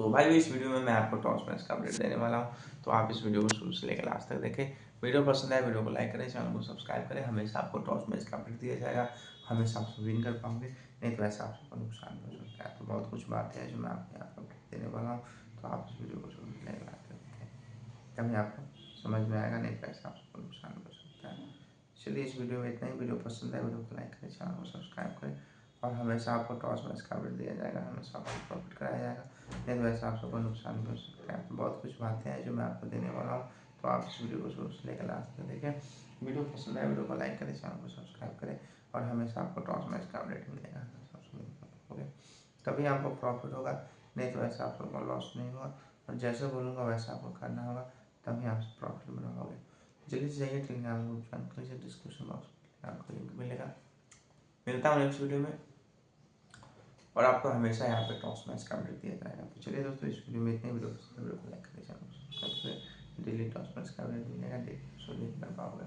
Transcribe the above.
तो भाई इस वीडियो में मैं आपको टॉस मैच का अपडेट देने वाला हूँ, तो आप इस वीडियो को शुरू से लेकर लास्ट तक देखें। वीडियो पसंद आए वीडियो को लाइक करें, चैनल को सब्सक्राइब करें। हमेशा आपको टॉस मैच का अपडेट दिया जाएगा, हमेशा आप विन कर पाओगे, नहीं तो ऐसा आपको नुकसान हो सकता है। तो बहुत कुछ बातें हैं जो मैं आपको यहाँ पर अपडेट देने वाला हूँ, तो आप इस वीडियो को शुरू से लेकर लास्ट तक देखें, तभी आपको समझ में आएगा, नहीं तो ऐसा आपको नुकसान हो सकता है। चलिए इस वीडियो में इतना ही। वीडियो पसंद आए वीडियो को लाइक करें, चैनल को सब्सक्राइब करें, और हमेशा आपको टॉस मैच का अपडेट दिया जाएगा, हमेशा आपको प्रॉफिट कराया जाएगा, नहीं तो ऐसा आपको नुकसान भी हो सकता है। तो बहुत कुछ बातें हैं जो मैं आपको देने वाला हूँ, तो आप इस वीडियो को शुरू से लेकर लास्ट तक देखें। वीडियो पसंद आए वीडियो को लाइक करें, चैनल को सब्सक्राइब करें, और हमेशा आपको टॉस मैच का अपडेट मिलेगा। ओके, तभी आपको प्रॉफिट होगा, नहीं तो ऐसा आपको लॉस नहीं होगा। और जैसे बोलूँगा वैसा आपको करना होगा, तभी आप प्रॉफिट में रहोगे। जल्दी से जाइए टेलीग्राम ग्रुप ज्वाइन कर लीजिए, डिस्क्रिप्शन बॉक्स में आपको लिंक मिलेगा। मिलता हूँ नेक्स्ट वीडियो में, और आपको हमेशा यहाँ पे टॉस मैच का अपडेट दिया जाएगा। तो चलिए दोस्तों, इस वीडियो में इतने। वीडियो को लाइक करें, चैनल को सब्सक्राइब करें। डेली टॉस मैच का अपडेट मिलेगा, डेली कर पाओगे।